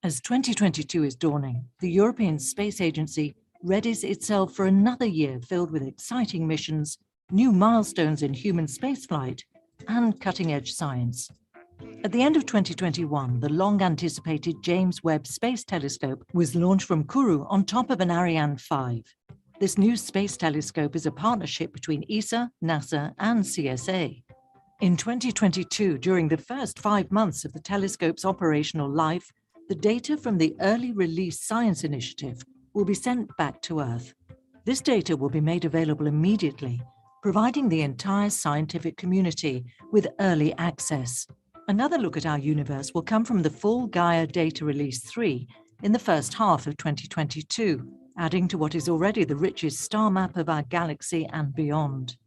As 2022 is dawning, the European Space Agency readies itself for another year filled with exciting missions, new milestones in human spaceflight, and cutting-edge science. At the end of 2021, the long-anticipated James Webb Space Telescope was launched from Kourou on top of an Ariane 5. This new space telescope is a partnership between ESA, NASA, and CSA. In 2022, during the first 5 months of the telescope's operational life, the data from the Early Release Science Initiative will be sent back to Earth. This data will be made available immediately, providing the entire scientific community with early access. Another look at our universe will come from the full Gaia Data Release 3 in the first half of 2022, adding to what is already the richest star map of our galaxy and beyond.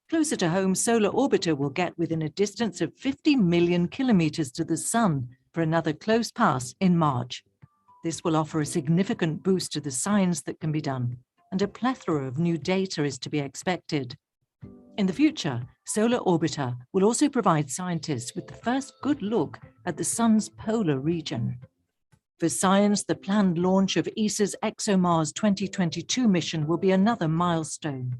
Closer to home, Solar Orbiter will get within a distance of 50 million kilometers to the Sun for another close pass in March. This will offer a significant boost to the science that can be done, and a plethora of new data is to be expected. In the future, Solar Orbiter will also provide scientists with the first good look at the Sun's polar region. For science, the planned launch of ESA's Exomars 2022 mission will be another milestone,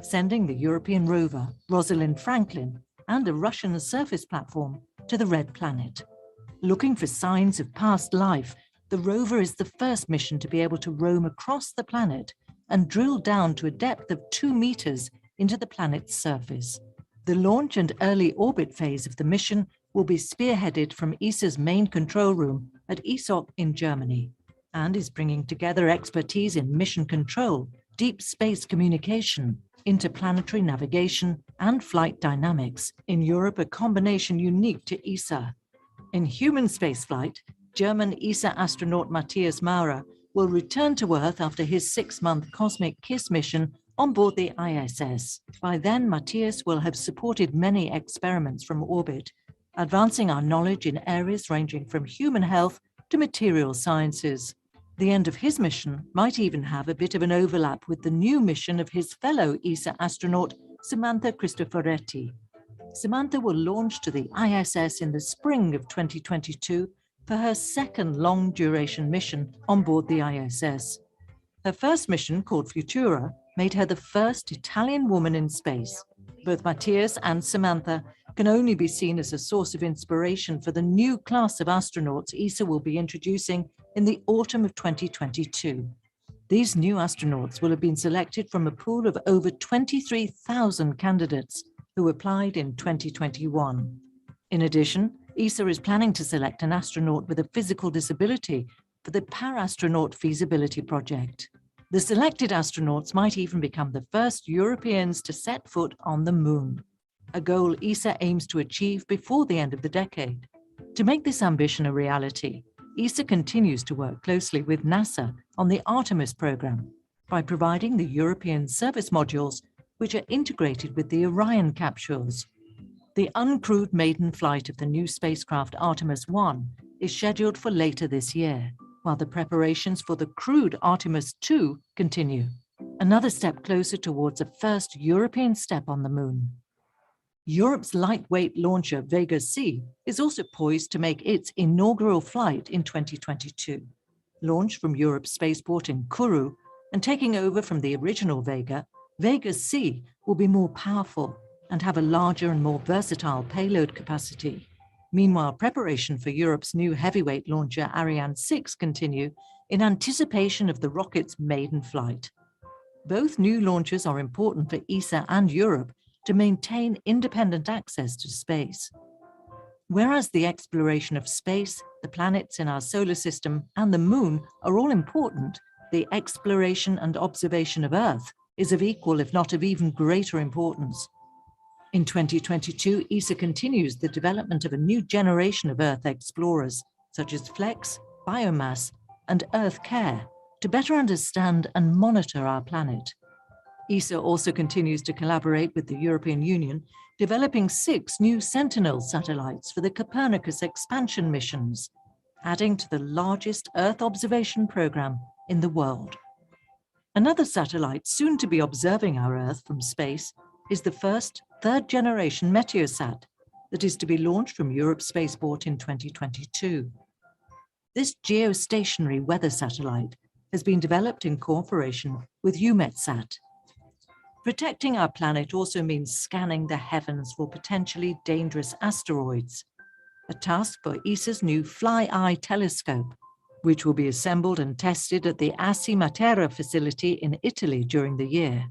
sending the European rover, Rosalind Franklin, and a Russian surface platform to the Red Planet. Looking for signs of past life, the rover is the first mission to be able to roam across the planet and drill down to a depth of 2 meters into the planet's surface. The launch and early orbit phase of the mission will be spearheaded from ESA's main control room at ESOC in Germany, and is bringing together expertise in mission control, deep space communication, interplanetary navigation, and flight dynamics. In Europe, a combination unique to ESA. In human spaceflight, German ESA astronaut Matthias Maurer will return to Earth after his 6-month Cosmic Kiss mission on board the ISS. By then, Matthias will have supported many experiments from orbit, advancing our knowledge in areas ranging from human health to material sciences. The end of his mission might even have a bit of an overlap with the new mission of his fellow ESA astronaut, Samantha Cristoforetti. Samantha will launch to the ISS in the spring of 2022 for her second long-duration mission on board the ISS. Her first mission, called Futura, made her the first Italian woman in space. Both Matthias and Samantha can only be seen as a source of inspiration for the new class of astronauts ESA will be introducing in the autumn of 2022. These new astronauts will have been selected from a pool of over 23,000 candidates who applied in 2021. In addition, ESA is planning to select an astronaut with a physical disability for the Parastronaut Feasibility Project. The selected astronauts might even become the first Europeans to set foot on the Moon, a goal ESA aims to achieve before the end of the decade. To make this ambition a reality, ESA continues to work closely with NASA on the Artemis program by providing the European service modules, which are integrated with the Orion capsules. The uncrewed maiden flight of the new spacecraft Artemis 1 is scheduled for later this year, while the preparations for the crewed Artemis 2 continue. another step closer towards a first European step on the moon. Europe's lightweight launcher Vega C is also poised to make its inaugural flight in 2022. Launched from Europe's spaceport in Kourou and taking over from the original Vega, Vega C will be more powerful and have a larger and more versatile payload capacity. Meanwhile, preparation for Europe's new heavyweight launcher Ariane 6 continue in anticipation of the rocket's maiden flight. Both new launches are important for ESA and Europe to maintain independent access to space. Whereas the exploration of space, the planets in our solar system, and the moon are all important, the exploration and observation of Earth is of equal, if not of even greater importance. In 2022, ESA continues the development of a new generation of Earth explorers, such as FLEX, Biomass, and Earth Care, to better understand and monitor our planet. ESA also continues to collaborate with the European Union, developing 6 new Sentinel satellites for the Copernicus expansion missions, adding to the largest Earth observation program in the world. Another satellite soon to be observing our Earth from space is the first third-generation Meteor that is to be launched from Europe's spaceport in 2022. This geostationary weather satellite has been developed in cooperation with EUMETSAT. Protecting our planet also means scanning the heavens for potentially dangerous asteroids, a task for ESA's new Fly-Eye telescope, which will be assembled and tested at the Assi Matera facility in Italy during the year.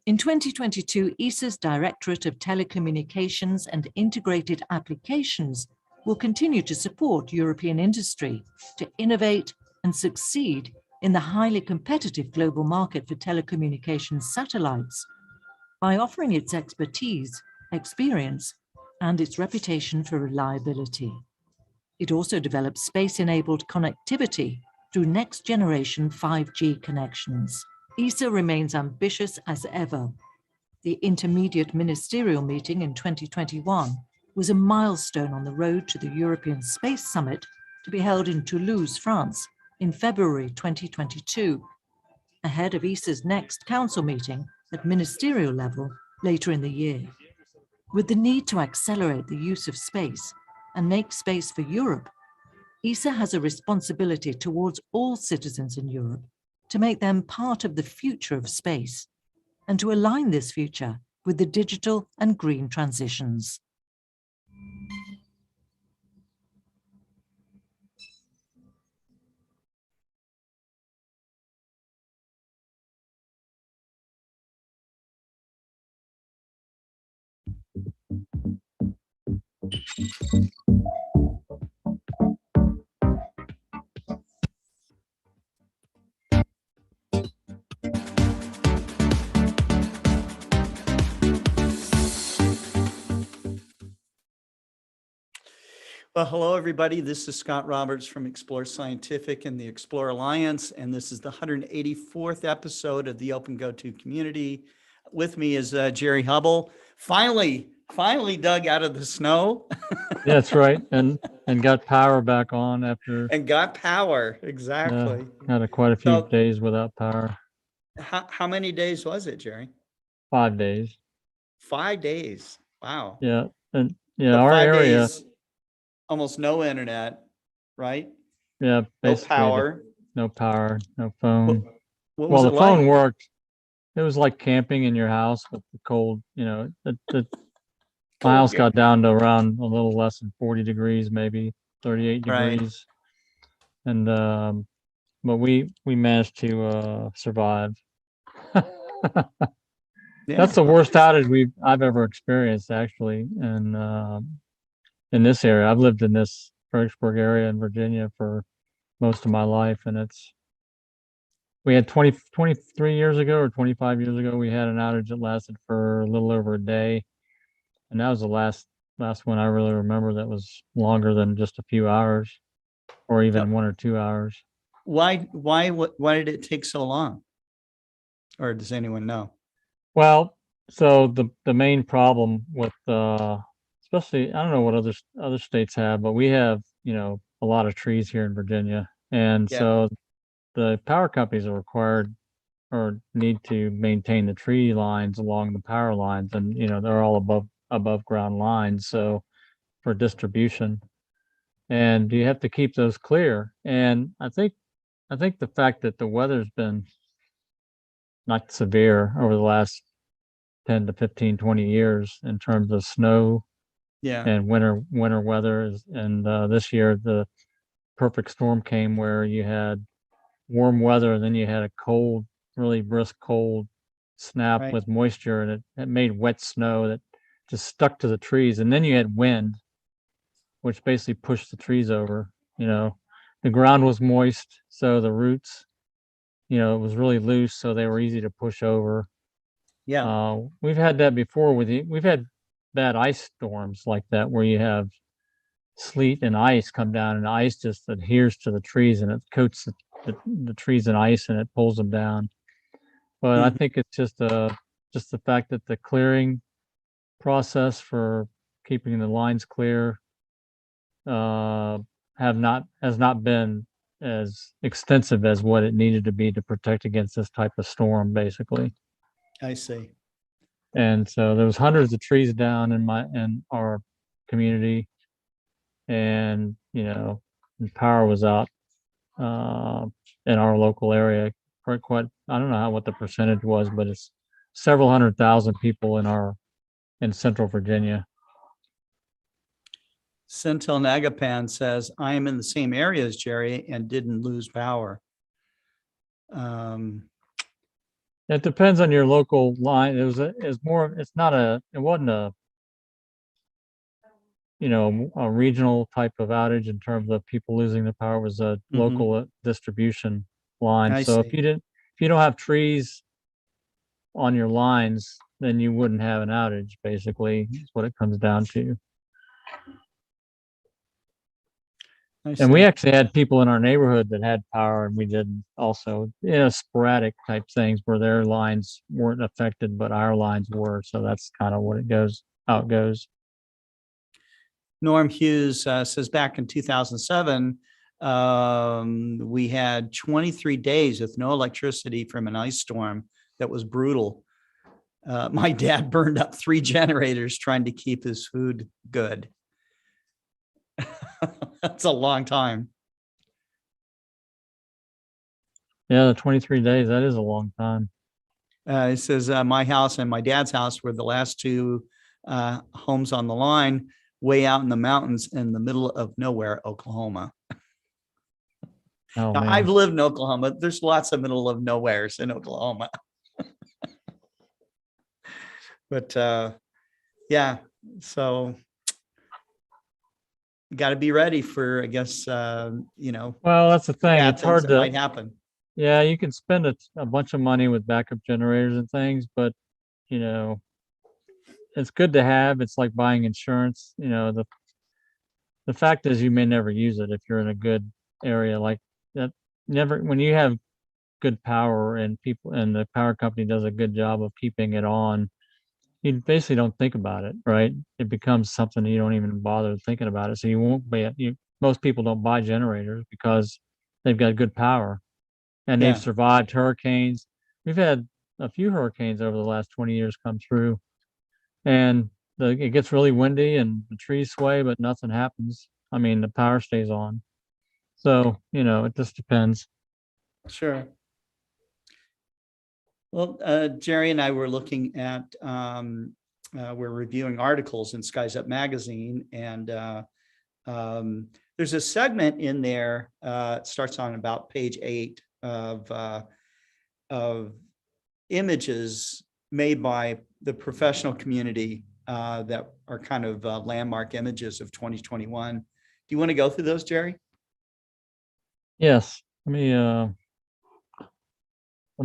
In 2022, ESA's Directorate of Telecommunications and Integrated Applications will continue to support European industry to innovate and succeed in the highly competitive global market for telecommunications satellites by offering its expertise, experience, and its reputation for reliability. It also develops space-enabled connectivity through next-generation 5G connections. ESA remains ambitious as ever. The intermediate ministerial meeting in 2021 was a milestone on the road to the European Space Summit to be held in Toulouse, France, in February 2022, ahead of ESA's next council meeting at ministerial level later in the year. With the need to accelerate the use of space and make space for Europe, ESA has a responsibility towards all citizens in Europe to make them part of the future of space and to align this future with the digital and green transitions. Well, hello, everybody. This is Scott Roberts from Explore Scientific and the Explore Alliance, and this is the 184th episode of the OpenGOTO Community. With me is Jerry Hubbell. Finally dug out of the snow. That's right, and got power back on after. And got power, exactly. Had quite a few days without power. How many days was it, Jerry? 5 days. 5 days. Wow. Yeah, and yeah, So our 5 area. days, almost no internet, right? Yeah, basically no power. no power, no phone. What Well, was the it phone like? worked. It was like camping in your house with the cold. You know, my house got down to around a little less than 40 degrees, maybe 38 Right. degrees, and but we managed to survive. Yeah. That's the worst outage I've ever experienced, actually, and in this area. I've lived in this Fredericksburg area in Virginia for most of my life, and we had 23 years ago or 25 years ago, we had an outage that lasted for a little over a day, and that was the last one I really remember that was longer than just a few hours, or even 1 or 2 hours. Why did it take so long? Or does anyone know? Well, so the main problem with especially, I don't know what other states have, but we have, a lot of trees here in Virginia. And so the power companies are required or need to maintain the tree lines along the power lines, and they're all above ground lines, so for distribution, and you have to keep those clear. And I think the fact that the weather's been not severe over the last 10 to 15, 20 years in terms of snow Yeah. and winter weather and this year the perfect storm came where you had warm weather and then you had a cold, really brisk cold snap Right. with moisture, and it made wet snow that just stuck to the trees. And then you had wind, which basically pushed the trees over. The ground was moist, so the roots, it was really loose, so they were easy to push over. Yeah. We've had that before we've had bad ice storms like that where you have sleet and ice come down, and the ice just adheres to the trees and it coats the trees in ice and it pulls them down. But I Mhm. think it's just the fact that the clearing process for keeping the lines clear uh, has not been as extensive as what it needed to be to protect against this type of storm, basically. I see. And so there was hundreds of trees down in our community, and the power was out uh, in our local area. Quite, I don't know what the percentage was, but it's several 100,000 people in Central Virginia. Centil Nagapan says, I am in the same area as Jerry and didn't lose power. It depends on your local line. It wasn't a regional type of outage in terms of people losing the power. It was a local distribution line. I So see. if you don't have trees on your lines, then you wouldn't have an outage, basically, is what it comes down to. And we actually had people in our neighborhood that had power, and we did also, sporadic type things where their lines weren't affected, but our lines were. So that's kind of how it goes. Norm Hughes says back in 2007, we had 23 days with no electricity from an ice storm that was brutal. My dad burned up 3 generators trying to keep his food good. That's a long time. Yeah, the 23 days, that is a long time. It says my house and my dad's house were the last 2 homes on the line, way out in the mountains in the middle of nowhere, Oklahoma. Oh, Now, man. I've lived in Oklahoma. There's lots of middle of nowheres in Oklahoma. But yeah, so got to be ready for, I guess, Well, that's the thing. bad It's things hard that to, might happen. yeah, you can spend a bunch of money with backup generators and things, but, it's good to have. It's like buying insurance. The fact is you may never use it if you're in a good area like that. When you have good power and the power company does a good job of keeping it on, you basically don't think about it, right? It becomes something you don't even bother thinking about it. So you won't most people don't buy generators because they've got good power and they've Yeah. survived hurricanes. We've had a few hurricanes over the last 20 years come through, and it gets really windy and the trees sway, but nothing happens. I mean, the power stays on. So, it just depends. Sure. Well, Jerry and I were looking at, we're reviewing articles in Skies Up magazine, and there's a segment in there, it starts on about page 8 of images made by the professional community that are kind of landmark images of 2021. Do you want to go through those, Jerry? Yes. Let me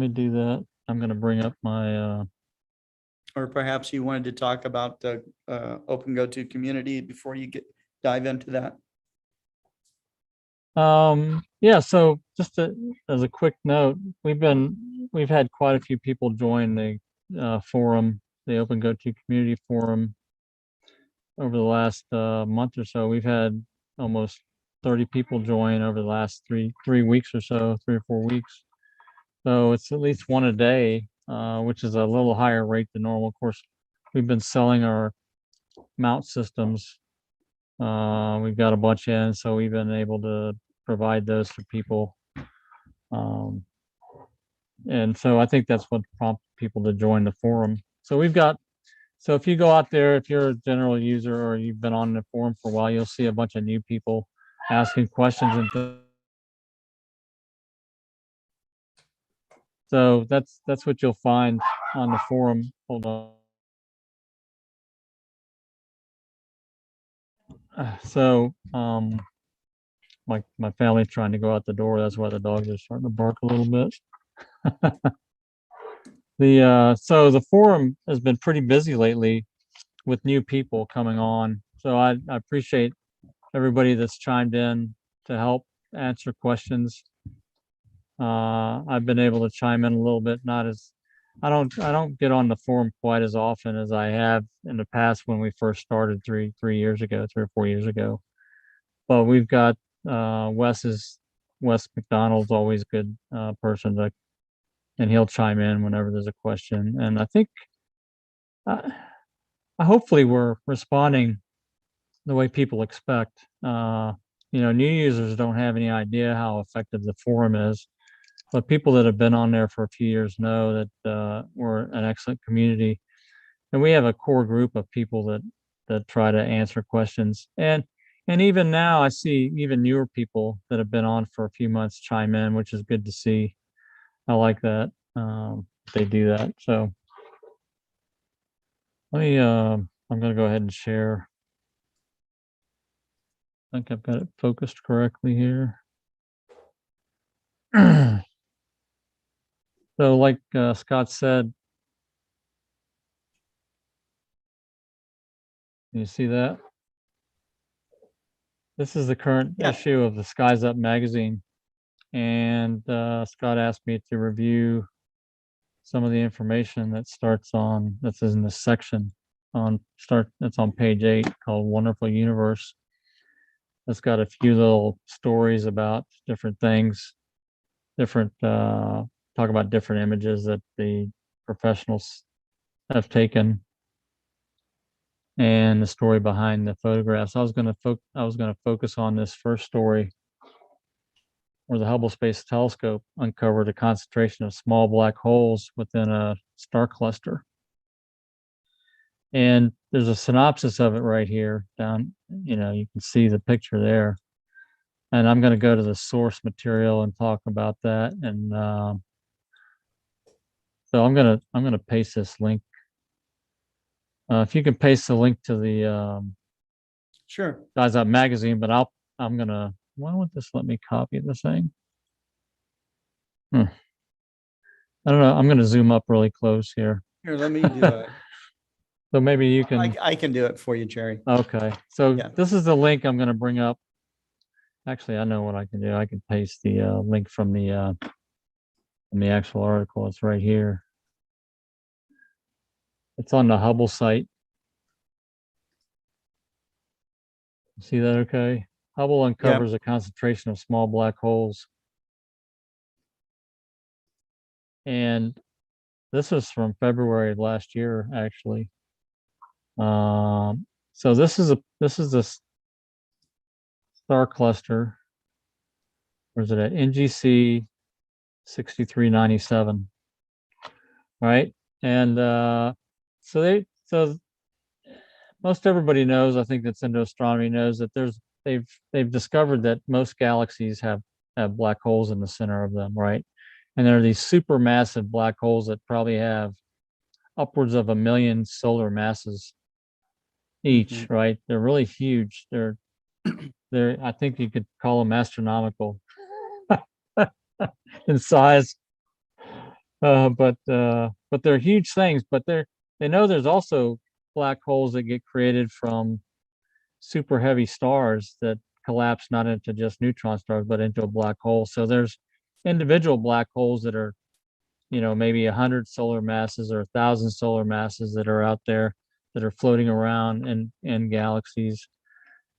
do that. I'm going to bring up my, Or perhaps you wanted to talk about the OpenGOTO community before you dive into that. yeah, so just as a quick note, we've had quite a few people join the forum, the OpenGOTO community forum over the last month or so. We've had almost 30 people join over the last three weeks or so, 3 or 4 weeks. So it's at least one a day, which is a little higher rate than normal. Of course, we've been selling our mount systems. We've got a bunch in, so we've been able to provide those for people. And so I think that's what prompted people to join the forum. So so if you go out there, if you're a general user or you've been on the forum for a while, you'll see a bunch of new people asking questions and so that's what you'll find on the forum. Hold on. So my family's trying to go out the door. That's why the dogs are starting to bark a little bit. So the forum has been pretty busy lately with new people coming on. So I appreciate everybody that's chimed in to help answer questions. I've been able to chime in a little bit, not as I don't get on the forum quite as often as I have in the past when we first started 3 years ago, 3 or 4 years ago. But we've got Wes McDonald's always a good person to, and he'll chime in whenever there's a question. And I think hopefully we're responding the way people expect. New users don't have any idea how effective the forum is, but people that have been on there for a few years know that we're an excellent community, and we have a core group of people that try to answer questions. And even now, I see even newer people that have been on for a few months chime in, which is good to see. I like that they do that. So let me. I'm going to go ahead and share. I think I've got it focused correctly here. So like Scott said, you see that? This is the current issue of the Skies Up magazine. And Scott asked me to review some of the information that's in this section that's on page 8 called Wonderful Universe. It's got a few little stories about different things, talk about different images that the professionals have taken and the story behind the photographs. I was going to focus on this first story where the Hubble Space Telescope uncovered a concentration of small black holes within a star cluster. And there's a synopsis of it right here down, you can see the picture there. And I'm going to go to the source material and talk about that. And so I'm going to paste this link. If you can paste the link to the sure Skies Up magazine, but why won't this let me copy the thing? I don't know. I'm going to zoom up really close here. Here, let me do it. So maybe you can. I can do it for you, Jerry. Okay. So This is the link I'm going to bring up. Actually, I know what I can do. I can paste the link from the actual article. It's right here. It's on the Hubble site. See that okay? Hubble uncovers a concentration of small black holes. And this is from February of last year, actually. So this is a star cluster. Where's it at? NGC 6397. Right? And so most everybody knows, I think that's into astronomy knows that they've discovered that most galaxies have black holes in the center of them, right? And there are these supermassive black holes that probably have upwards of 1 million solar masses each, right? They're really huge. They're I think you could call them astronomical in size. But they're huge things. But they know there's also black holes that get created from super heavy stars that collapse not into just neutron stars, but into a black hole. So there's individual black holes that are, maybe 100 solar masses or 1,000 solar masses that are out there that are floating around in galaxies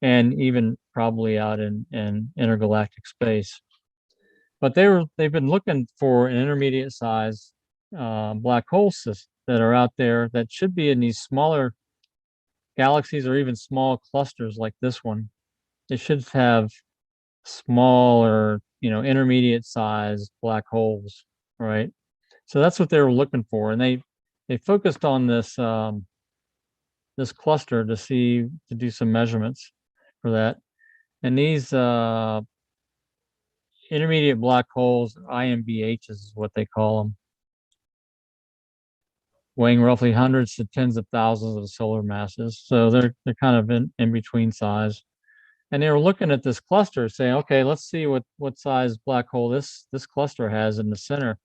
and even probably out in intergalactic space. But they've been looking for an intermediate size black holes that are out there that should be in these smaller galaxies or even small clusters like this one. They should have smaller, intermediate sized black holes, right? So that's what they were looking for, and they focused on this cluster to do some measurements for that. And these intermediate black holes, IMBHs is what they call them, weighing roughly hundreds to tens of thousands of solar masses. So they're kind of in between size. And they were looking at this cluster saying, okay, let's see what size black hole this cluster has in the center.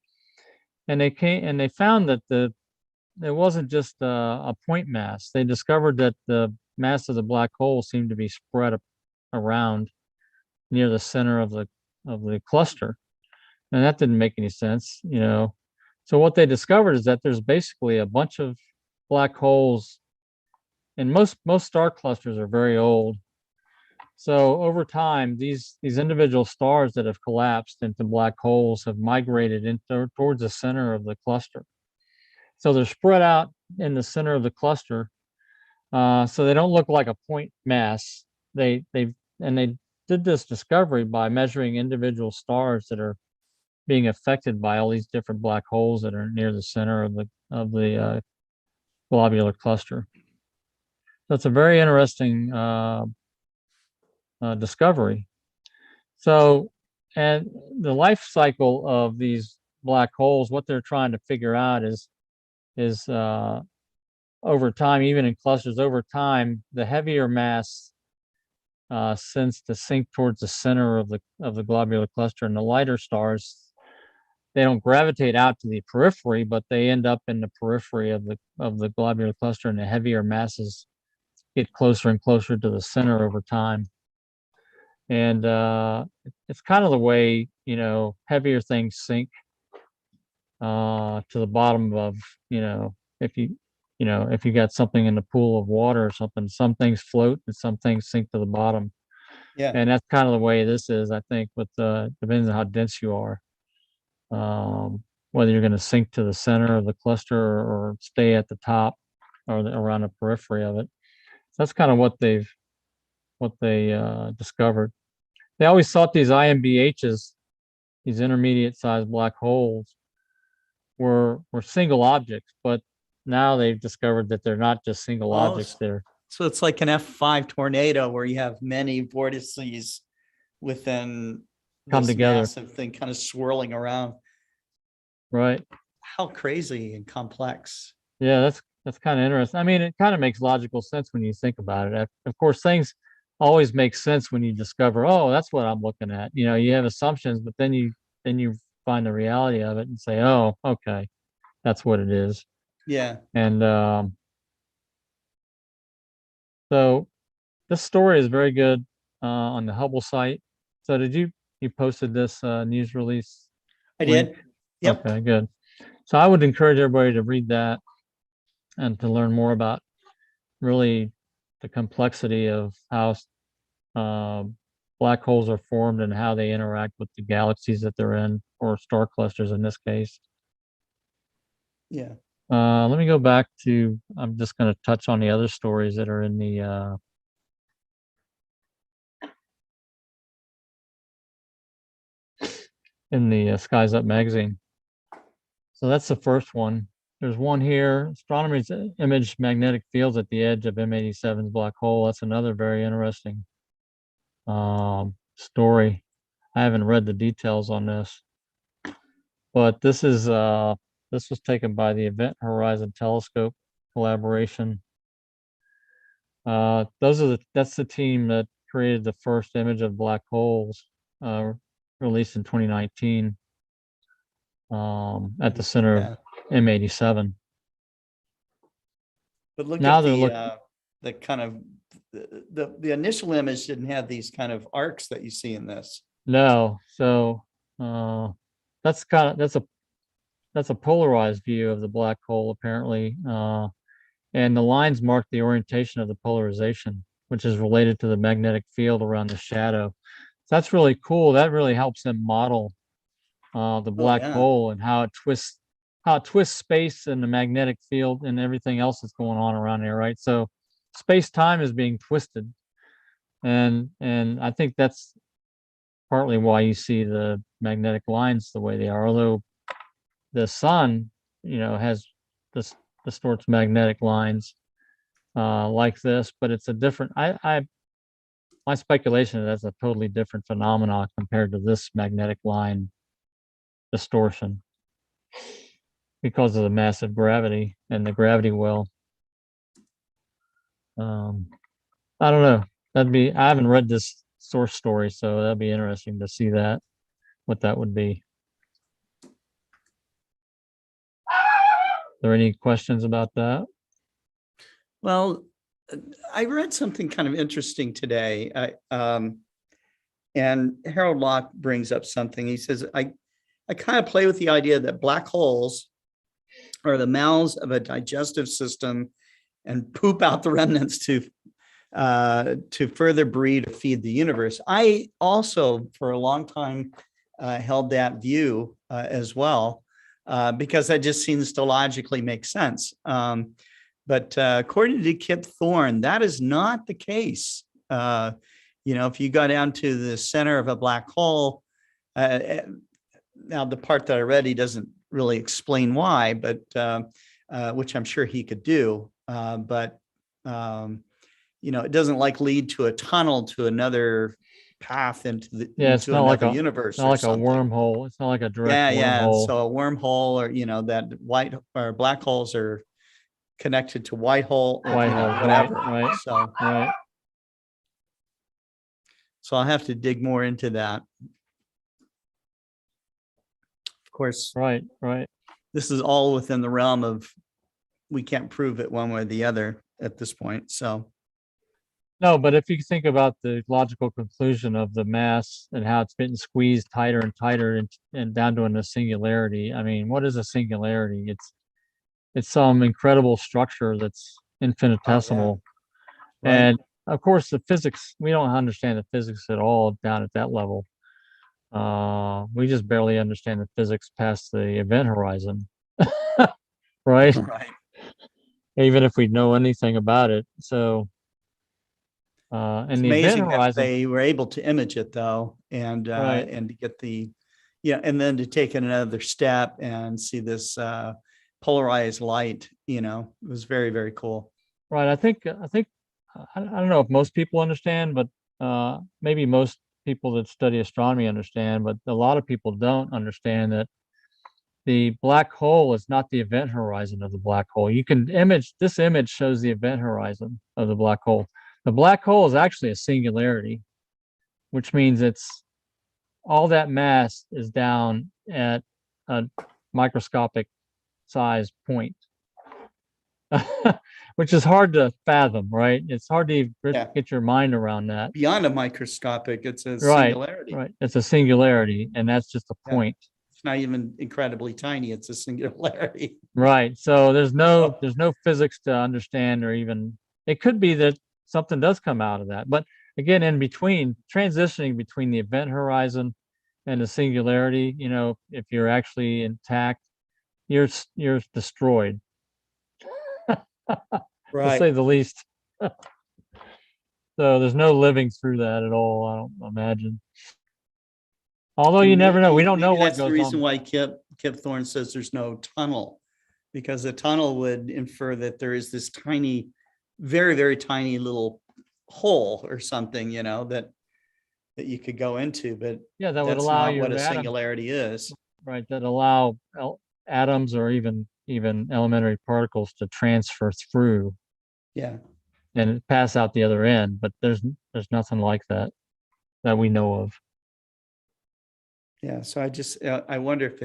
And they found that it wasn't just a point mass. They discovered that the mass of the black hole seemed to be spread around near the center of the cluster. And that didn't make any sense, So what they discovered is that there's basically a bunch of black holes, and most star clusters are very old. So over time, these individual stars that have collapsed into black holes have migrated towards the center of the cluster. So they're spread out in the center of the cluster, so they don't look like a point mass. They did this discovery by measuring individual stars that are being affected by all these different black holes that are near the center of the globular cluster. So it's a very interesting discovery. So, and the life cycle of these black holes, what they're trying to figure out is over time, even in clusters, over time, the heavier mass tends to sink towards the center of the globular cluster, and the lighter stars, they don't gravitate out to the periphery, but they end up in the periphery of the globular cluster, and the heavier masses get closer and closer to the center over time. And it's kind of the way, heavier things sink to the bottom of, if you got something in the pool of water or something, some things float and some things sink to the bottom. Yeah. And that's kind of the way this is, I think, depends on how dense you are. Whether you're going to sink to the center of the cluster or stay at the top or around the periphery of it. So that's kind of what they discovered. They always thought these IMBHs, these intermediate sized black holes, were single objects, but now they've discovered that they're not just single objects. So it's like an F5 tornado where you have many vortices within come this together, massive thing kind of swirling around. Right. How crazy and complex. Yeah, that's kind of interesting. I mean, it kind of makes logical sense when you think about it. Of course, things always make sense when you discover, oh, that's what I'm looking at. You have assumptions, but then you find the reality of it and say, oh, okay, that's what it is. Yeah. And so this story is very good on the Hubbell site. So did you posted this news release? I did. Yep. Okay, good. So I would encourage everybody to read that and to learn more about really the complexity of how black holes are formed and how they interact with the galaxies that they're in, or star clusters in this case. Yeah. Let me go back to, I'm just going to touch on the other stories that are in the Skies Up magazine. So that's the first one. There's one here, Astronomers imaged magnetic fields at the edge of M87's black hole. That's another very interesting story. I haven't read the details on this, but this was taken by the Event Horizon Telescope collaboration. That's the team that created the first image of black holes, released in 2019 at the center of M87. But look Now at the kind of the initial image didn't have these kind of arcs that you see in this. No, so that's a polarized view of the black hole apparently, and the lines mark the orientation of the polarization, which is related to the magnetic field around the shadow. So that's really cool. That really helps them model the black yeah. hole and how it twists space and the magnetic field and everything else that's going on around there, right? So space-time is being twisted, and I think that's partly why you see the magnetic lines the way they are. Although the sun, has this distorts magnetic lines like this, but it's a different. My speculation is that's a totally different phenomenon compared to this magnetic line distortion because of the massive gravity and the gravity well. I don't know. I haven't read this source story, so that'd be interesting to see what that would be. Are there any questions about that? Well, I read something kind of interesting today. And Harold Locke brings up something. He says, I kind of play with the idea that black holes are the mouths of a digestive system and poop out the remnants to further breed or feed the universe. I also, for a long time, held that view as well, because that just seems to logically make sense. But according to Kip Thorne, that is not the case. If you go down to the center of a black hole, now the part that I read, he doesn't really explain why, but which I'm sure he could do. But it doesn't lead to a tunnel to another path into it's not like a universe. It's not like a wormhole. It's not like a direct wormhole. So a wormhole, or that white or black holes are connected to white hole, whatever. Right. So right. So I'll have to dig more into that. Of course. Right. This is all within the realm of, we can't prove it one way or the other at this point. So. No, but if you think about the logical conclusion of the mass and how it's getting squeezed tighter and tighter and down to a singularity. I mean, what is a singularity? It's some incredible structure that's infinitesimal. Right. And of course, the physics, we don't understand the physics at all down at that level. We just barely understand the physics past the event horizon, right? Right. Even if we know anything about it. So, and it's the amazing event horizon, they were able to image it though, and to get and then to take it another step and see this polarized light, it was very, very cool. Right. I think I don't know if most people understand, but maybe most people that study astronomy understand, but a lot of people don't understand that the black hole is not the event horizon of the black hole. This image shows the event horizon of the black hole. The black hole is actually a singularity, which means all that mass is down at a microscopic size point. Which is hard to fathom, right? It's hard to get your mind around that. Beyond a microscopic, it's a singularity. Right. It's a singularity, and that's just a point. It's not even incredibly tiny. It's a singularity. Right. So there's no physics to understand, or even it could be that something does come out of that. But again, transitioning between the event horizon and the singularity, if you're actually intact, you're destroyed. Right. To say the least. So there's no living through that at all, I don't imagine. Although you never know. We don't know what goes on. That's the reason why Kip Thorne says there's no tunnel, because a tunnel would infer that there is this tiny, very, very tiny little hole or something, that you could go into. But yeah, that would allow what a singularity is. Right. That allow atoms or even elementary particles to transfer through. Yeah. And pass out the other end, but there's nothing like that we know of. Yeah. So I wonder if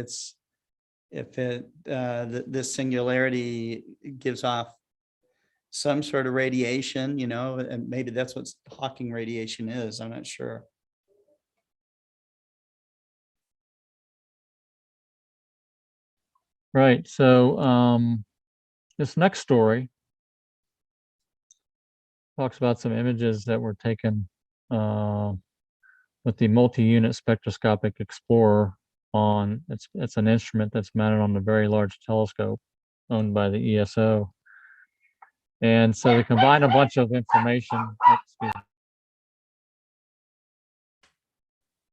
this singularity gives off some sort of radiation, and maybe that's what Hawking radiation is. I'm not sure. Right. So this next story talks about some images that were taken with the multi-unit spectroscopic explorer on, it's an instrument that's mounted on a very large telescope owned by the ESO. And so they combine a bunch of information.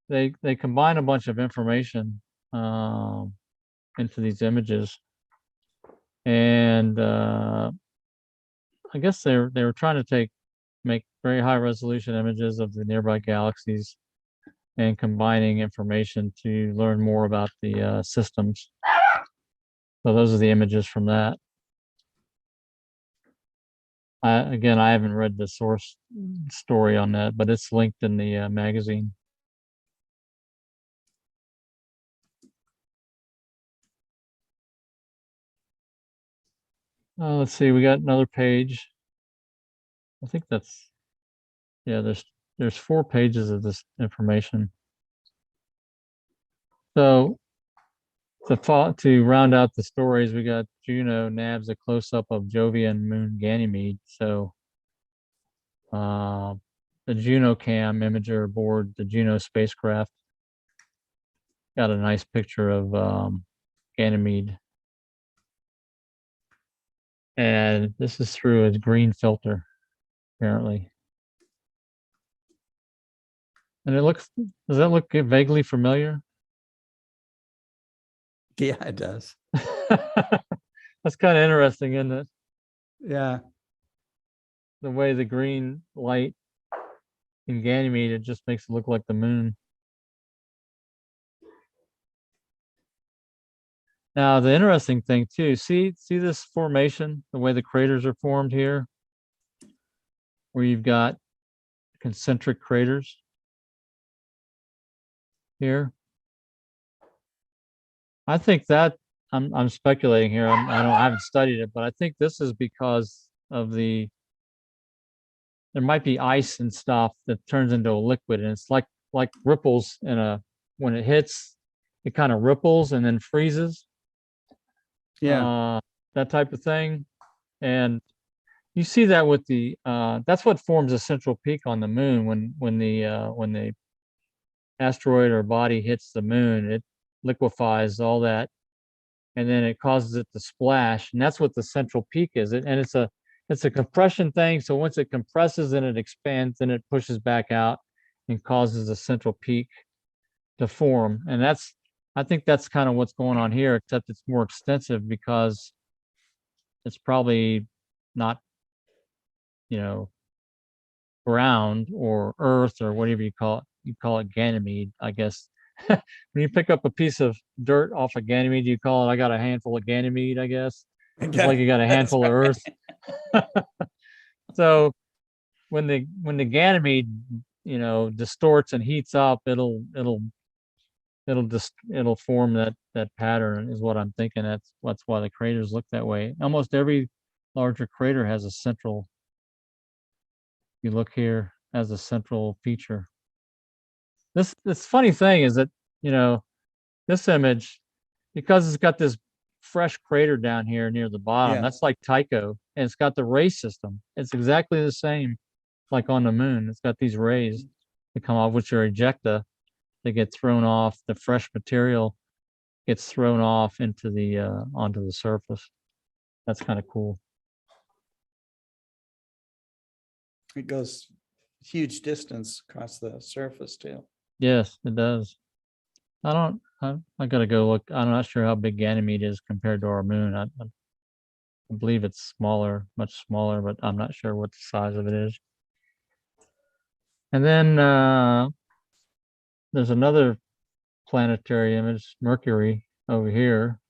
They combine a bunch of information into these images, and I guess they were trying to make very high resolution images of the nearby galaxies and combining information to learn more about the systems. So those are the images from that. Again, I haven't read the source story on that, but it's linked in the magazine. Let's see, we got another page. I think that's, yeah, there's 4 pages of this information. So to round out the stories, we got Juno nabs a close-up of Jovian moon Ganymede. So the Juno cam imager aboard the Juno spacecraft got a nice picture of Ganymede. And this is through a green filter, apparently. And does that look vaguely familiar? Yeah, it does. That's kind of interesting, isn't it? Yeah. The way the green light in Ganymede, it just makes it look like the moon. Now, the interesting thing too, see this formation, the way the craters are formed here, where you've got concentric craters here. I think that I'm speculating here. I haven't studied it, but I think this is because of there might be ice and stuff that turns into a liquid, and it's like ripples when it hits, it kind of ripples and then freezes. Yeah. That type of thing. And you see that with that's what forms a central peak on the moon when the asteroid or body hits the moon, it liquefies all that, and then it causes it to splash, and that's what the central peak is. And it's a compression thing. So once it compresses and it expands, then it pushes back out and causes a central peak to form. And I think that's kind of what's going on here, except it's more extensive because it's probably not, ground or earth or whatever you call it. You call it Ganymede, I guess. When you pick up a piece of dirt off of Ganymede, you call it, I got a handful of Ganymede, I guess. It's like you got a handful of earth. So when the Ganymede, distorts and heats up, it'll form that pattern, is what I'm thinking. That's why the craters look that way. Almost every larger crater has a central, you look here, has a central feature. This funny thing is that, this image, because it's got this fresh crater down here near the bottom, Yeah. that's like Tycho, and it's got the ray system. It's exactly the same like on the moon. It's got these rays that come off, which are ejecta. They get thrown off. The fresh material gets thrown off into onto the surface. That's kind of cool. It goes huge distance across the surface too. Yes, it does. I gotta go look. I'm not sure how big Ganymede is compared to our moon. I believe it's smaller, much smaller, but I'm not sure what the size of it is. And then there's another planetary image, Mercury, over here.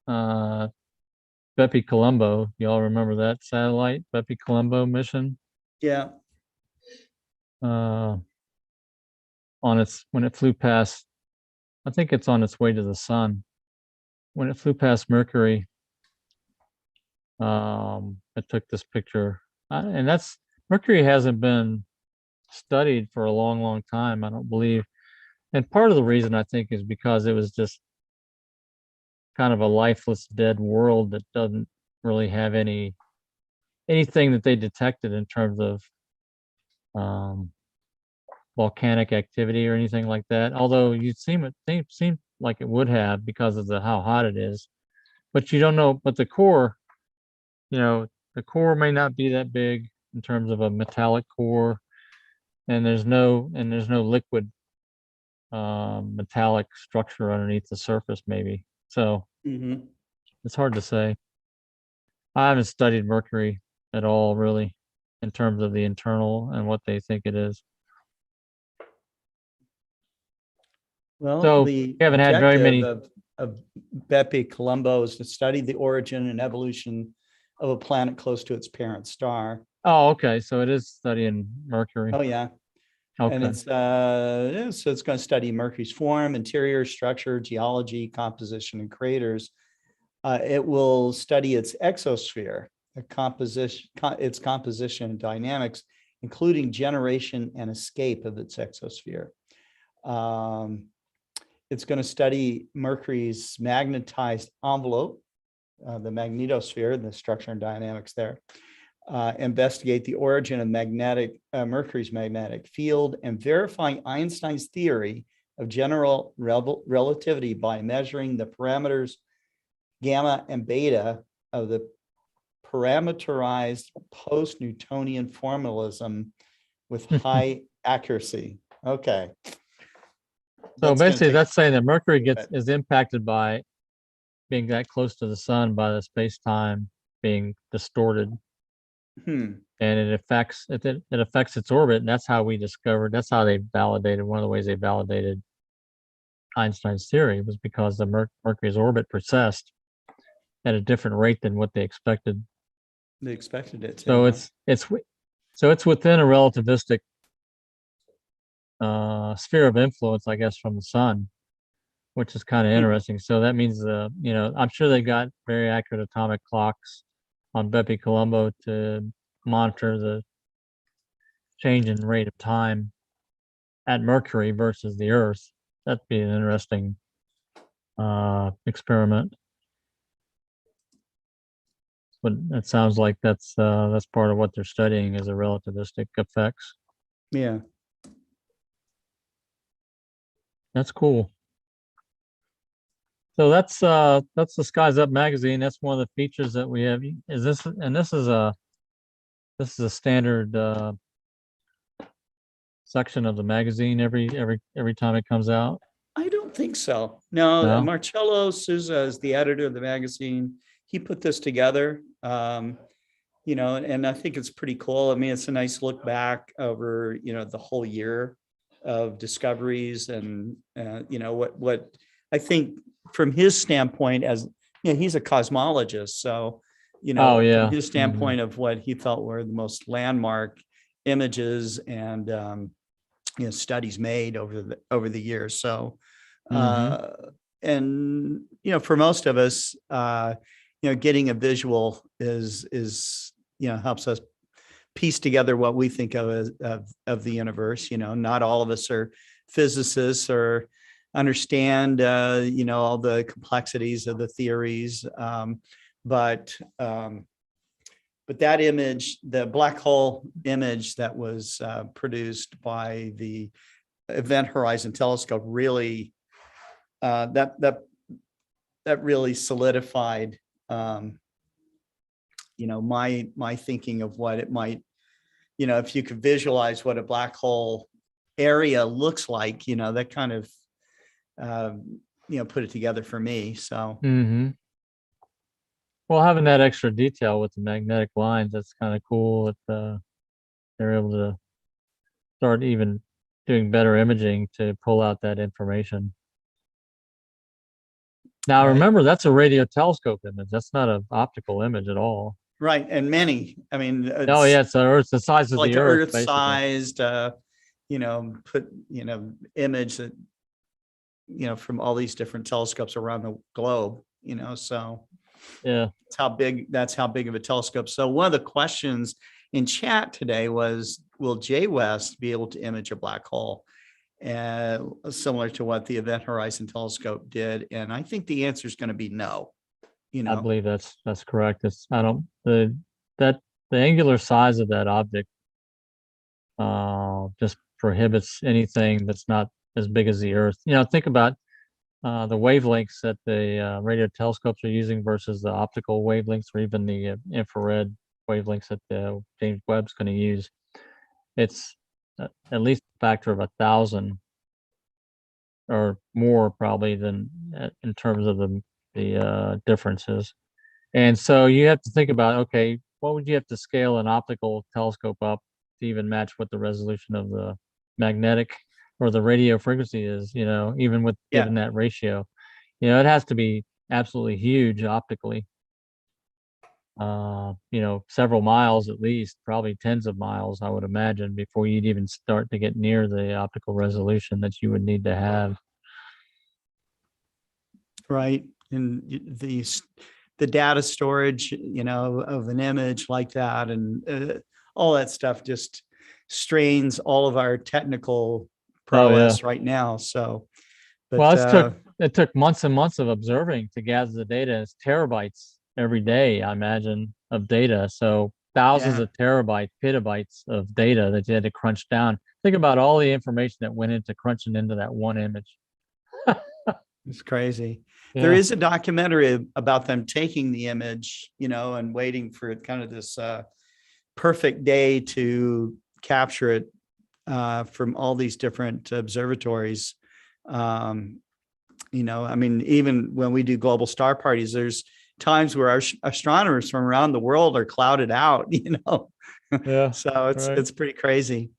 Bepi Colombo, y'all remember that satellite, Bepi Colombo mission? Yeah. When it flew past, I think it's on its way to the sun. When it flew past Mercury, it took this picture, and Mercury hasn't been studied for a long, long time, I don't believe. And part of the reason, I think, is because it was just kind of a lifeless, dead world that doesn't really have anything that they detected in terms of volcanic activity or anything like that. Although you'd seem like it would have because of how hot it is. But you don't know. But the core, the core may not be that big in terms of a metallic core, and there's no liquid metallic structure underneath the surface, maybe. So it's hard to say. I haven't studied Mercury at all, really, in terms of the internal and what they think it is. Well, So the we haven't had very many. of Bepi Colombo is to study the origin and evolution of a planet close to its parent star. Oh, okay. So it is studying Mercury. Oh, yeah. Okay. And it's so it's going to study Mercury's form, interior structure, geology, composition, and craters. It will study its exosphere, its composition and dynamics, including generation and escape of its exosphere. It's going to study Mercury's magnetized envelope, the magnetosphere, the structure and dynamics there. Investigate the origin of Mercury's magnetic field, and verifying Einstein's theory of general relativity by measuring the parameters gamma and beta of the parameterized post-Newtonian formalism with high accuracy. Okay. So basically, that's saying that Mercury is impacted by being that close to the sun by the space-time being distorted. And it affects its orbit, and that's how they validated, one of the ways they validated Einstein's theory was because the Mercury's orbit precessed at a different rate than what they expected. They expected it to. So it's within a relativistic sphere of influence, I guess, from the sun, which is kind of interesting. So that means I'm sure they got very accurate atomic clocks on Bepi Colombo to monitor the change in rate of time at Mercury versus the Earth. That'd be an interesting experiment. But it sounds like that's part of what they're studying is the relativistic effects. Yeah. That's cool. So that's the Skies Up magazine. That's one of the features that we have. This is a standard section of the magazine every time it comes out? I don't think so. No, No? Marcello Souza is the editor of the magazine. He put this together, and I think it's pretty cool. I mean, it's a nice look back over, the whole year of discoveries and, what I think from his standpoint as, he's a cosmologist. So, Oh, yeah. from his standpoint of what he felt were the most landmark images and, studies made over the years. So, and, for most of us, getting a visual is helps us piece together what we think of as of the universe. Not all of us are physicists or understand, all the complexities of the theories. But that image, the black hole image that was produced by the Event Horizon Telescope, really that really solidified, my thinking of what it might, if you could visualize what a black hole area looks like, that kind of, put it together for me. So. Well, having that extra detail with the magnetic lines, that's kind of cool that they're able to start even doing better imaging to pull out that information. Now, Right. remember, that's a radio telescope image. That's not an optical image at all. Right. And many, I mean, Oh, yeah. It's the size of like the Earth, Earth-sized, image that, from all these different telescopes around the globe, so. Yeah. That's how big of a telescope. So one of the questions in chat today was, will Jay West be able to image a black hole? Similar to what the Event Horizon Telescope did. And I think the answer is going to be no. I believe that's correct. The angular size of that object just prohibits anything that's not as big as the Earth. Think about the wavelengths that the radio telescopes are using versus the optical wavelengths, or even the infrared wavelengths that the James Webb's going to use. It's at least a factor of 1,000 or more probably than in terms of the differences. And so you have to think about, okay, what would you have to scale an optical telescope up to even match what the resolution of the magnetic or the radio frequency is, even with given that ratio. It has to be absolutely huge optically. Several miles at least, probably tens of miles, I would imagine, before you'd even start to get near the optical resolution that you would need to have. Right. And the data storage, of an image like that, and all that stuff just strains all of our technical prowess right now. So, but it took months and months of observing to gather the data. It's terabytes every day, I imagine, of data. So thousands of petabytes of data that you had to crunch down. Think about all the information that went into crunching into that one image. It's crazy. Yeah. There is a documentary about them taking the image, and waiting for kind of this perfect day to capture it from all these different observatories. Even when we do global star parties, there's times where our astronomers from around the world are clouded out, Yeah. So it's pretty crazy.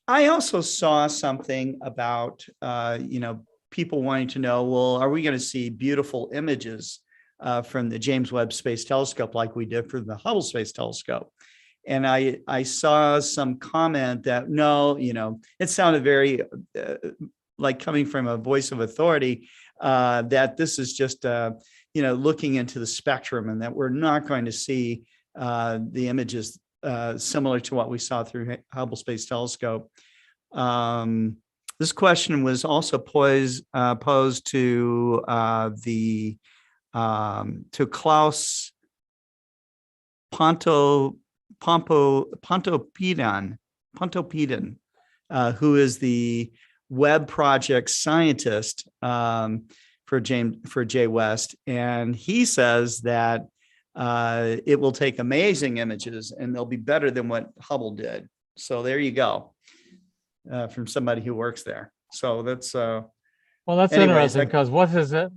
I also saw something about, people wanting to know, well, are we going to see beautiful images from the James Webb Space Telescope like we did for the Hubble Space Telescope? And I saw some comment that, no, it sounded very like coming from a voice of authority, that this is just, looking into the spectrum, and that we're not going to see the images similar to what we saw through Hubble Space Telescope. This question was also posed to to Klaus Pontoppidan, who is the Webb project scientist for Jay West, and he says that it will take amazing images and they'll be better than what Hubble did. So there you go. From somebody who works there. So that's that's interesting, because what is it,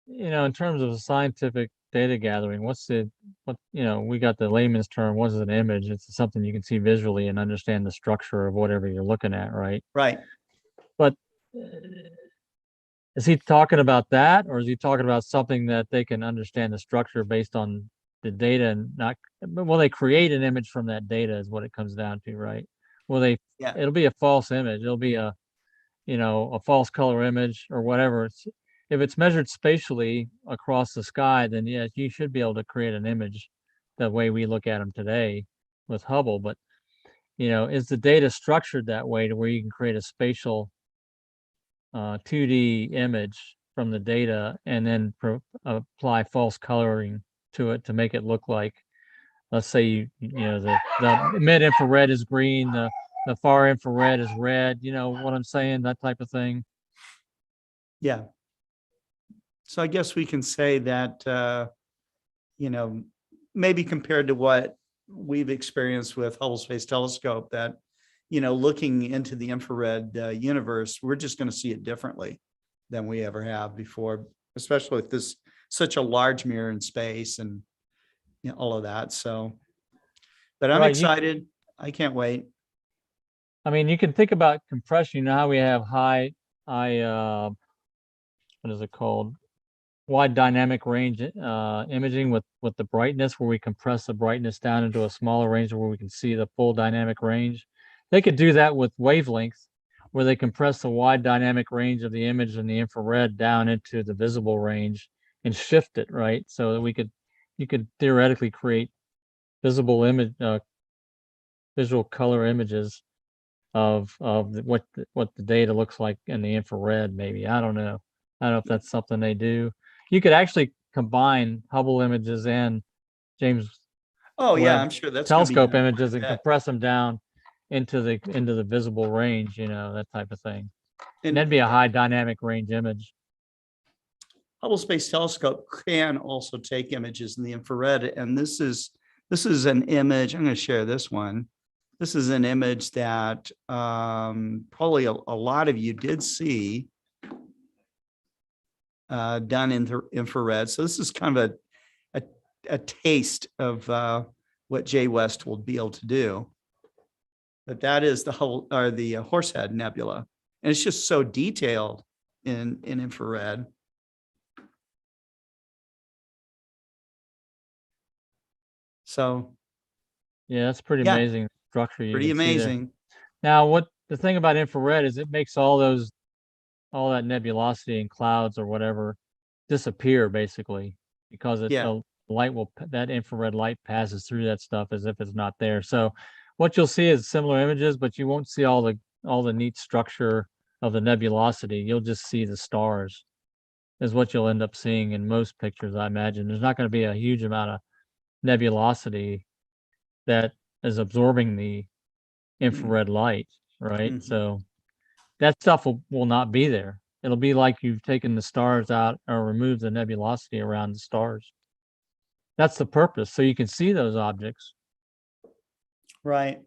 in terms of scientific data gathering, we got the layman's term, what is an image? It's something you can see visually and understand the structure of whatever you're looking at, right? Right. But is he talking about that, or is he talking about something that they can understand the structure based on the data, and will they create an image from that data is what it comes down to, right? It'll be a false image. It'll be a false color image or whatever. If it's measured spatially across the sky, then yes, you should be able to create an image the way we look at them today with Hubble. But, is the data structured that way to where you can create a spatial 2D image from the data and then apply false coloring to it to make it look like, let's say, the mid-infrared is green, the far infrared is red, what I'm saying, that type of thing. Yeah. So I guess we can say that, maybe compared to what we've experienced with Hubble Space Telescope, that, looking into the infrared universe, we're just going to see it differently than we ever have before, especially with this such a large mirror in space and all of that. So, but I'm excited. I can't wait. I mean, you can think about compression. How we have high, what is it called? Wide dynamic range imaging with the brightness, where we compress the brightness down into a smaller range where we can see the full dynamic range. They could do that with wavelengths, where they compress the wide dynamic range of the image and the infrared down into the visible range and shift it, right? So that you could theoretically create visible image, visual color images of what the data looks like in the infrared. Maybe, I don't know if that's something they do. You could actually combine Hubble images and James I'm sure that's telescope images and compress them down into the visible range, that type of thing. And And that'd be a high dynamic range image. Hubble Space Telescope can also take images in the infrared. And this is an image. I'm going to share this one. This is an image that probably a lot of you did see done in the infrared. So this is kind of a taste of what Jay West will be able to do. But that is the Horsehead Nebula. And it's just so detailed in infrared. So yeah, that's pretty yeah, amazing structure. Pretty amazing. Now, the thing about infrared is it makes all that nebulosity and clouds or whatever disappear basically, because that infrared light passes through that stuff as if it's not there. So what you'll see is similar images, but you won't see all the neat structure of the nebulosity. You'll just see the stars is what you'll end up seeing in most pictures, I imagine. There's not going to be a huge amount of nebulosity that is absorbing the infrared light, right? Mhm. So that stuff will not be there. It'll be like you've taken the stars out or removed the nebulosity around the stars. That's the purpose, so you can see those objects. Right.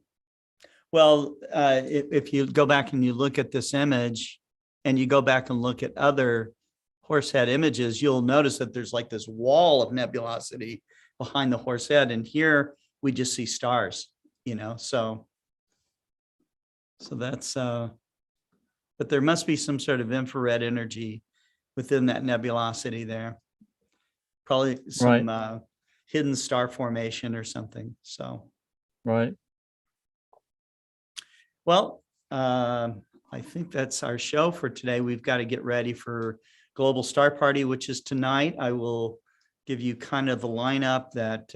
Well, if you go back and you look at this image and you go back and look at other Horsehead images, you'll notice that there's like this wall of nebulosity behind the Horsehead. And here we just see stars, so that's, but there must be some sort of infrared energy within that nebulosity there. Probably some hidden star formation or something. So, right. Well, I think that's our show for today. We've got to get ready for Global Star Party, which is tonight. I will give you kind of the lineup that,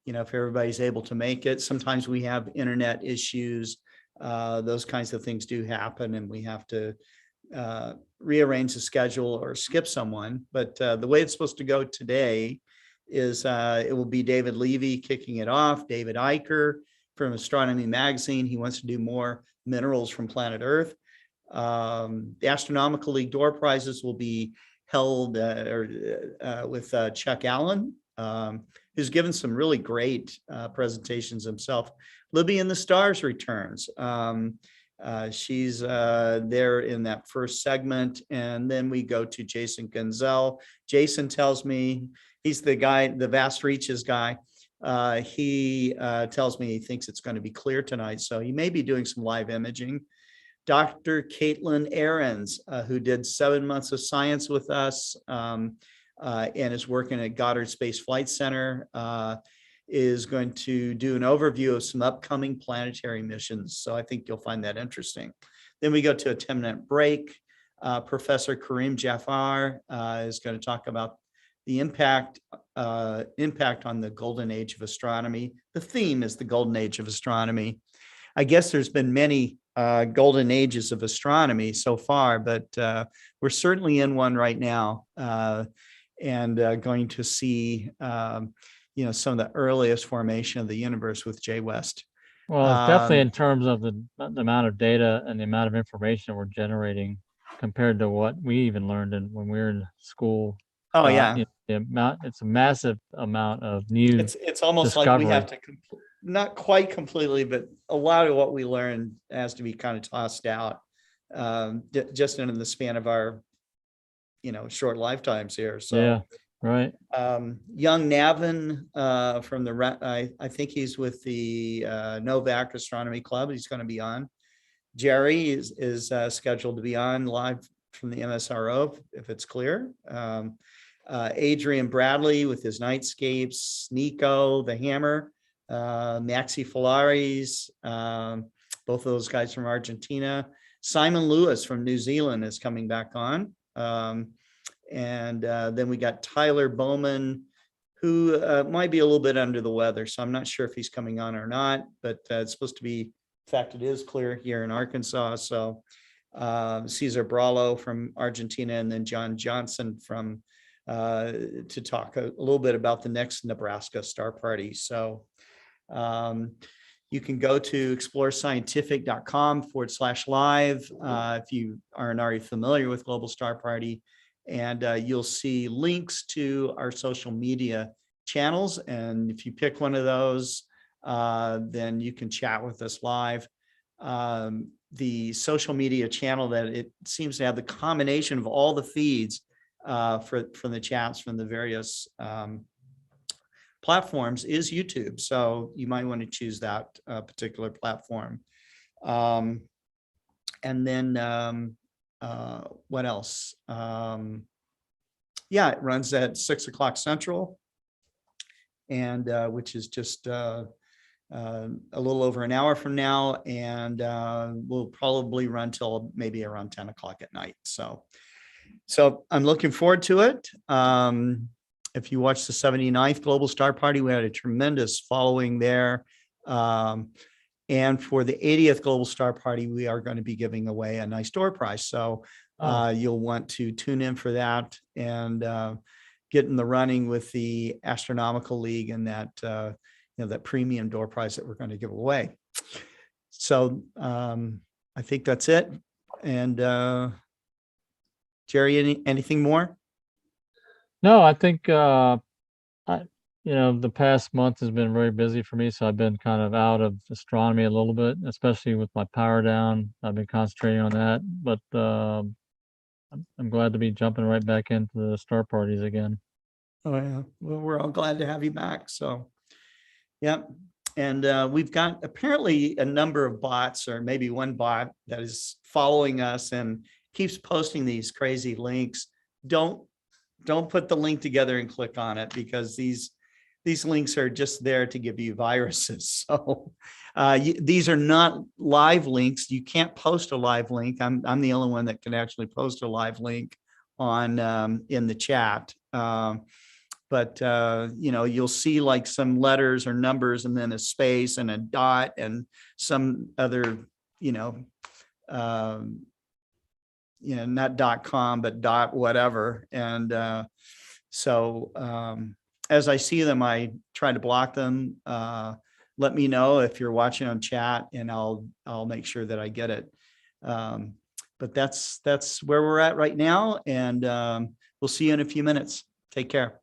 if everybody's able to make it. Sometimes we have internet issues. Those kinds of things do happen, and we have to rearrange the schedule or skip someone. But the way it's supposed to go today is it will be David Levy kicking it off, David Eicher from Astronomy Magazine. He wants to do more minerals from planet Earth. The Astronomical League door prizes will be held with Chuck Allen, who's given some really great presentations himself. Libby and the Stars returns. She's there in that first segment. And then we go to Jason Gonzel. Jason tells me he's the guy, the Vast Reaches guy. He tells me he thinks it's going to be clear tonight. So he may be doing some live imaging. Dr. Caitlin Ahrens, who did 7 months of science with us and is working at Goddard Space Flight Center, is going to do an overview of some upcoming planetary missions. So I think you'll find that interesting. Then we go to a 10-minute break. Professor Kareem Jafar is going to talk about the impact on the golden age of astronomy. The theme is the golden age of astronomy. I guess there's been many golden ages of astronomy so far, but we're certainly in one right now, and going to see some of the earliest formation of the universe with Jay West. Well, it's definitely in terms of the amount of data and the amount of information we're generating compared to what we even learned when we were in school. Oh yeah, it's a massive amount of new. It's almost like we have to not quite completely, but a lot of what we learned has to be kind of tossed out just in the span of our short lifetimes here. So yeah, right. Young Navin from I think he's with the Novak Astronomy Club. He's going to be on. Jerry is scheduled to be on live from the MSRO if it's clear. Adrian Bradley with his Nightscapes, Nico the Hammer, Maxi Falaris, both of those guys from Argentina. Simon Lewis from New Zealand is coming back on. And then we got Tyler Bowman, who might be a little bit under the weather. So I'm not sure if he's coming on or not, but it's supposed to be, in fact, it is clear here in Arkansas. So Cesar Bralo from Argentina, and then John Johnson from to talk a little bit about the next Nebraska Star Party. So You can go to explorescientific.com/live if you aren't already familiar with Global Star Party. And you'll see links to our social media channels. And if you pick one of those, then you can chat with us live. The social media channel that it seems to have the combination of all the feeds from the chats from the various platforms is YouTube. So you might want to choose that particular platform. And then what else? Yeah, it runs at 6 o'clock Central, and which is just a little over an hour from now, and we'll probably run till maybe around 10 o'clock at night. So I'm looking forward to it. If you watch the 79th Global Star Party, we had a tremendous following there. And for the 80th Global Star Party, we are going to be giving away a nice door prize. So you'll want to tune in for that and get in the running with the Astronomical League and that that premium door prize that we're going to give away. So I think that's it. And Jerry, anything more? No, I think the past month has been very busy for me, so I've been kind of out of astronomy a little bit, especially with my power down. I've been concentrating on that, but I'm glad to be jumping right back into the star parties again. Oh yeah, well, we're all glad to have you back. So, yeah, and we've got apparently a number of bots, or maybe one bot that is following us and keeps posting these crazy links. Don't put the link together and click on it, because these links are just there to give you viruses. So these are not live links. You can't post a live link. I'm the only one that can actually post a live link on in the chat. But you'll see like some letters or numbers and then a space and a dot and some other, not .com, but .whatever. And so as I see them, I try to block them. Let me know if you're watching on chat, and I'll make sure that I get it. But that's where we're at right now, and we'll see you in a few minutes. Take care.